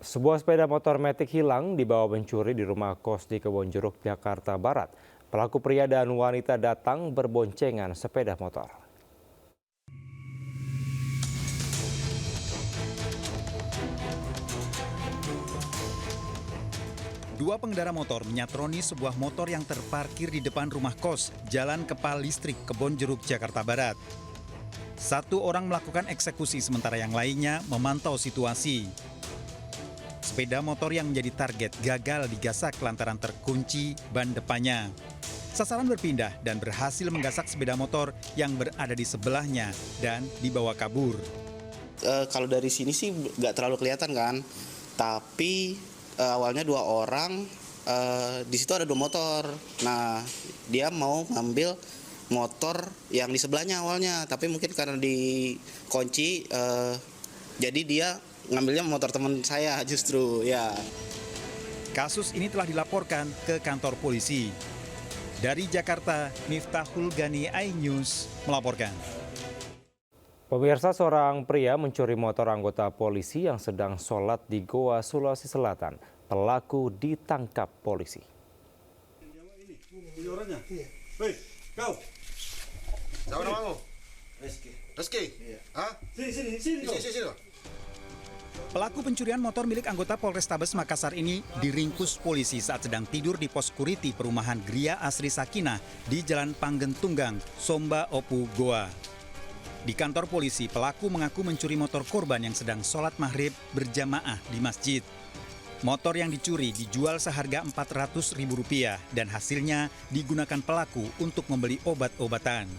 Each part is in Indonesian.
Sebuah sepeda motor metik hilang dibawa pencuri di rumah kos di Kebonjeruk, Jakarta Barat. Pelaku pria dan wanita datang berboncengan sepeda motor. Dua pengendara motor menyatroni sebuah motor yang terparkir di depan rumah kos, Jalan Kepal Listrik, Kebonjeruk, Jakarta Barat. Satu orang melakukan eksekusi sementara yang lainnya memantau situasi. Sepeda motor yang menjadi target gagal digasak lantaran terkunci ban depannya. Sasaran berpindah dan berhasil menggasak sepeda motor yang berada di sebelahnya dan dibawa kabur. Kalau dari sini sih nggak terlalu kelihatan kan, tapi awalnya dua orang, di situ ada dua motor. Nah, dia mau ngambil motor yang di sebelahnya awalnya, tapi mungkin karena dikunci, jadi dia ngambilnya motor teman saya justru ya. Kasus ini telah dilaporkan ke kantor polisi. Dari Jakarta, Miftahul Gani, iNews melaporkan. Pemirsa, seorang pria mencuri motor anggota polisi yang sedang sholat di Goa, Sulawesi Selatan. Pelaku ditangkap polisi. Ini orangnya? Hei, kau. Siapa namamu? Rizky. Iya. Hah? Sini. Pelaku pencurian motor milik anggota Polrestabes Makassar ini diringkus polisi saat sedang tidur di pos security perumahan Gria Asri Sakinah di Jalan Panggentunggang, Somba Opu, Goa. Di kantor polisi, pelaku mengaku mencuri motor korban yang sedang sholat maghrib berjamaah di masjid. Motor yang dicuri dijual seharga Rp400.000 dan hasilnya digunakan pelaku untuk membeli obat-obatan.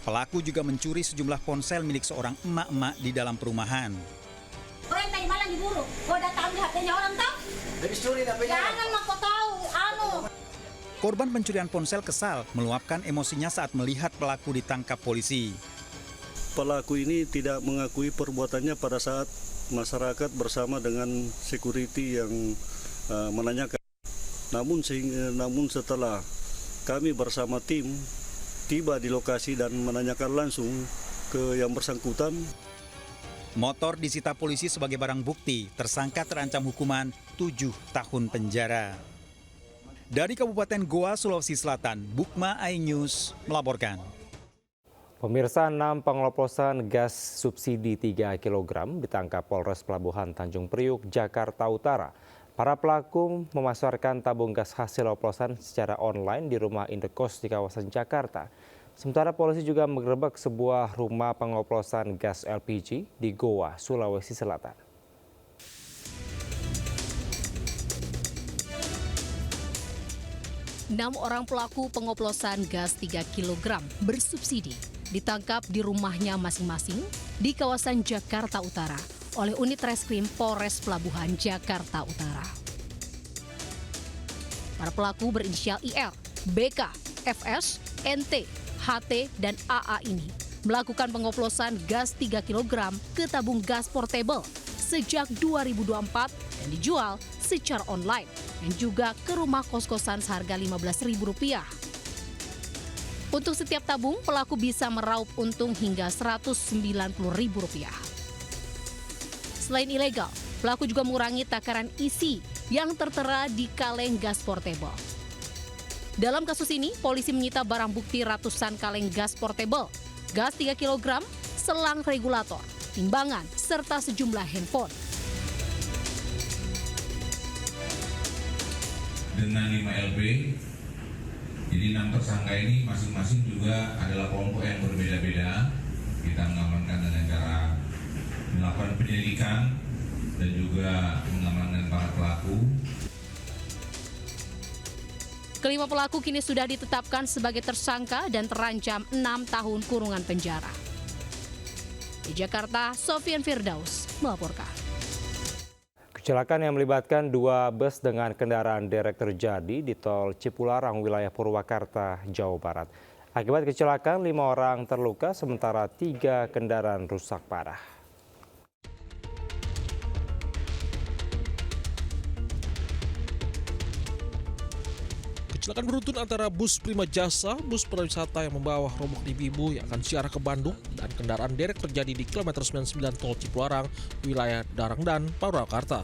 Pelaku juga mencuri sejumlah ponsel milik seorang emak-emak di dalam perumahan. Orang tadi malam diburu, kau datang di HP-nya orang tahu? Habis curi HP-nya. Jangan mah kau tahu, Korban pencurian ponsel kesal meluapkan emosinya saat melihat pelaku ditangkap polisi. Pelaku ini tidak mengakui perbuatannya pada saat masyarakat bersama dengan security yang menanyakan. Namun setelah kami bersama tim tiba di lokasi dan menanyakan langsung ke yang bersangkutan. Motor disita polisi sebagai barang bukti, tersangka terancam hukuman 7 tahun penjara. Dari Kabupaten Goa, Sulawesi Selatan, Bukma, iNews melaporkan. Pemirsa, 6 pengeloplosan gas subsidi 3 kg ditangkap Polres Pelabuhan Tanjung Priuk, Jakarta Utara. Para pelaku memasarkan tabung gas hasil oplosan secara online di rumah indekos di kawasan Jakarta. Sementara polisi juga menggerebek sebuah rumah pengoplosan gas LPG di Goa, Sulawesi Selatan. Enam orang pelaku pengoplosan gas 3 kg bersubsidi ditangkap di rumahnya masing-masing di kawasan Jakarta Utara oleh unit reskrim Polres Pelabuhan Jakarta Utara. Para pelaku berinisial IR, BK, FS, NT, HT, dan AA ini melakukan pengoplosan gas 3 kg ke tabung gas portable sejak 2024 dan dijual secara online dan juga ke rumah kos-kosan seharga Rp15.000. Untuk setiap tabung, pelaku bisa meraup untung hingga Rp190.000. Selain ilegal, pelaku juga mengurangi takaran isi yang tertera di kaleng gas portable. Dalam kasus ini, polisi menyita barang bukti ratusan kaleng gas portable, gas 3 kg, selang regulator, timbangan, serta sejumlah handphone. Dengan 5 LP, jadi 6 tersangka ini masing-masing juga adalah kelompok yang berbeda-beda. Kita mengamankan dengan cara melakukan penyelidikan dan juga mengamankan para pelaku. Kelima pelaku kini sudah ditetapkan sebagai tersangka dan terancam 6 tahun kurungan penjara. Di Jakarta, Sofian Firdaus melaporkan. Kecelakaan yang melibatkan 2 bus dengan kendaraan derek terjadi di tol Cipularang, wilayah Purwakarta, Jawa Barat. Akibat kecelakaan, 5 orang terluka, sementara 3 kendaraan rusak parah. Kecelakaan beruntun antara bus Prima Jasa, bus pariwisata yang membawa rombongan ibu-ibu yang akan siarah ke Bandung, dan kendaraan derek terjadi di kilometer 99 tol Cipularang, wilayah Darangdan, Purwakarta.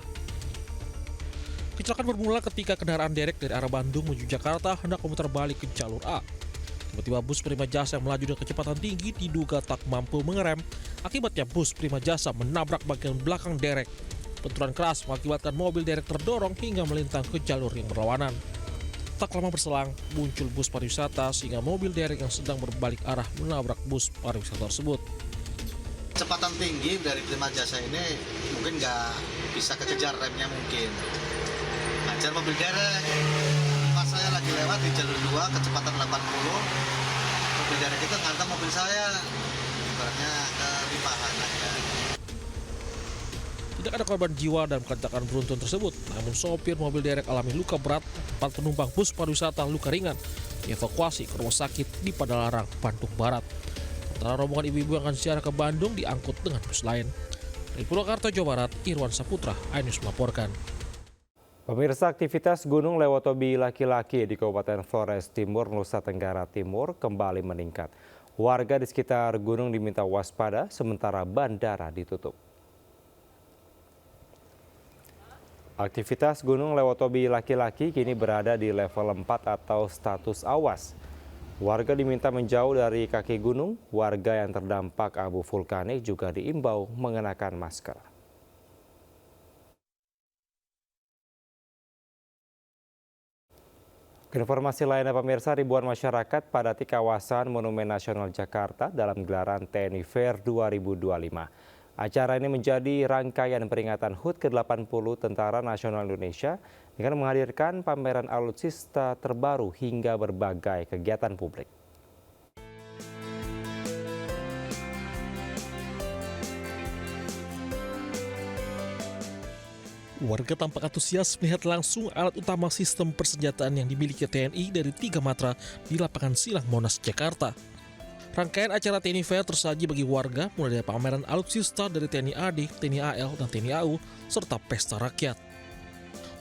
Kecelakaan bermula ketika kendaraan derek dari arah Bandung menuju Jakarta hendak memutar balik ke jalur A. Tiba-tiba bus Prima Jasa yang melaju dengan kecepatan tinggi diduga tak mampu mengerem. Akibatnya bus Prima Jasa menabrak bagian belakang derek. Benturan keras mengakibatkan mobil derek terdorong hingga melintang ke jalur yang berlawanan. Tak lama berselang, muncul bus pariwisata sehingga mobil derek yang sedang berbalik arah menabrak bus pariwisata tersebut. Kecepatan tinggi dari Prima Jasa ini mungkin nggak bisa kekejar remnya mungkin. Ngajar mobil derek. Pas saya lagi lewat di jalur 2 kecepatan 80, mobil derek itu ngantam mobil saya. Ibaratnya kelimpahan aja. Tidak ada korban jiwa dalam kecelakaan beruntun tersebut, namun sopir mobil derek alami luka berat, 4 penumpang bus pariwisata luka ringan dievakuasi ke rumah sakit di Padalarang, Bandung Barat. Sementara rombongan ibu-ibu yang akan ziarah ke Bandung diangkut dengan bus lain. Dari Purwakarta, Jawa Barat, Irwan Saputra, iNews melaporkan. Pemirsa, aktivitas Gunung Lewotobi laki-laki di Kabupaten Flores Timur, Nusa Tenggara Timur kembali meningkat. Warga di sekitar gunung diminta waspada sementara bandara ditutup. Aktivitas Gunung Lewotobi laki-laki kini berada di level 4 atau status awas. Warga diminta menjauh dari kaki gunung, warga yang terdampak abu vulkanik juga diimbau mengenakan masker. Informasi lainnya pemirsa, ribuan masyarakat padati kawasan Monumen Nasional Jakarta dalam gelaran TNI Fair 2025. Acara ini menjadi rangkaian peringatan HUT ke-80 Tentara Nasional Indonesia dengan menghadirkan pameran alutsista terbaru hingga berbagai kegiatan publik. Warga tampak antusias melihat langsung alat utama sistem persenjataan yang dimiliki TNI dari 3 matra di lapangan Silang Monas, Jakarta. Rangkaian acara TNI Fair tersaji bagi warga mulai dari pameran alutsista dari TNI AD, TNI AL, dan TNI AU, serta pesta rakyat.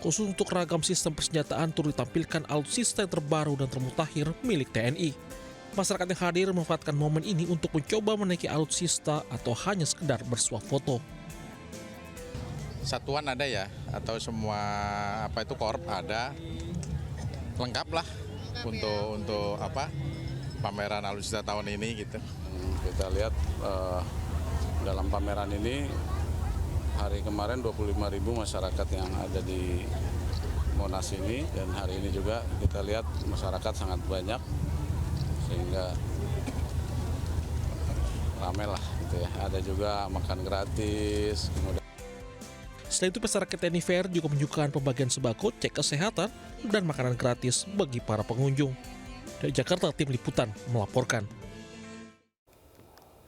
Khusus untuk ragam sistem persenjataan turut ditampilkan alutsista yang terbaru dan termutakhir milik TNI. Masyarakat yang hadir memanfaatkan momen ini untuk mencoba menaiki alutsista atau hanya sekedar bersuah foto. Satuan ada ya, atau semua korp ada, lengkap lah untuk pameran alutsista tahun ini gitu. Kita lihat dalam pameran ini hari kemarin 25.000 masyarakat yang ada di Monas ini, dan hari ini juga kita lihat masyarakat sangat banyak sehingga ramai lah gitu ya. Ada juga makan gratis. Kemudian selain itu, pesta rakyat TNI Fair juga menunjukkan pembagian sembako, cek kesehatan, dan makanan gratis bagi para pengunjung. Dari Jakarta, tim liputan melaporkan.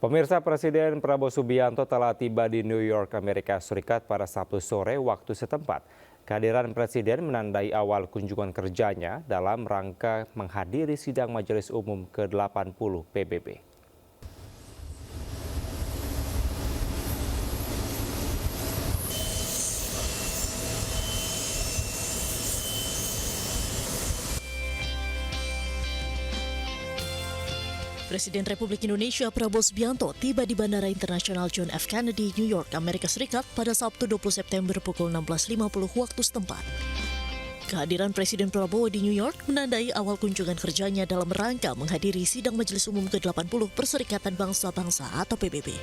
Pemirsa, Presiden Prabowo Subianto telah tiba di New York, Amerika Serikat pada Sabtu sore waktu setempat. Kehadiran Presiden menandai awal kunjungan kerjanya dalam rangka menghadiri sidang Majelis Umum ke-80 PBB. Presiden Republik Indonesia Prabowo Subianto tiba di Bandara Internasional John F. Kennedy, New York, Amerika Serikat pada Sabtu 20 September pukul 16.50 waktu setempat. Kehadiran Presiden Prabowo di New York menandai awal kunjungan kerjanya dalam rangka menghadiri sidang Majelis Umum ke-80 Perserikatan Bangsa-Bangsa atau PBB.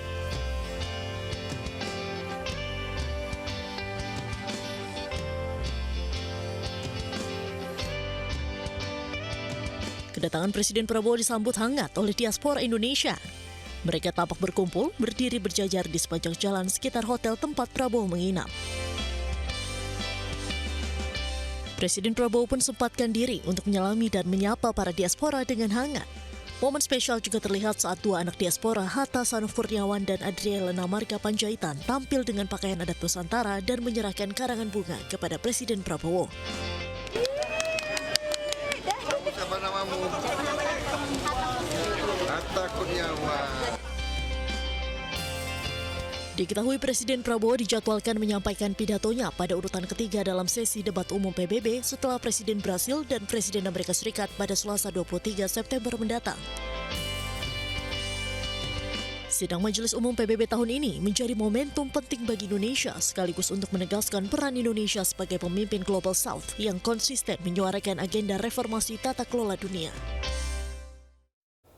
Kedatangan Presiden Prabowo disambut hangat oleh diaspora Indonesia. Mereka tampak berkumpul, berdiri berjajar di sepanjang jalan sekitar hotel tempat Prabowo menginap. Presiden Prabowo pun sempatkan diri untuk menyalami dan menyapa para diaspora dengan hangat. Momen spesial juga terlihat saat dua anak diaspora, Hatta Sanuf Kurniawan dan Adriana Marga Panjaitan, tampil dengan pakaian adat Nusantara dan menyerahkan karangan bunga kepada Presiden Prabowo. Siapa namamu? Hatta Kurniawan. Diketahui Presiden Prabowo dijadwalkan menyampaikan pidatonya pada urutan ketiga dalam sesi debat umum PBB setelah Presiden Brasil dan Presiden Amerika Serikat pada Selasa 23 September mendatang. Sidang Majelis Umum PBB tahun ini menjadi momentum penting bagi Indonesia sekaligus untuk menegaskan peran Indonesia sebagai pemimpin Global South yang konsisten menyuarakan agenda reformasi tata kelola dunia.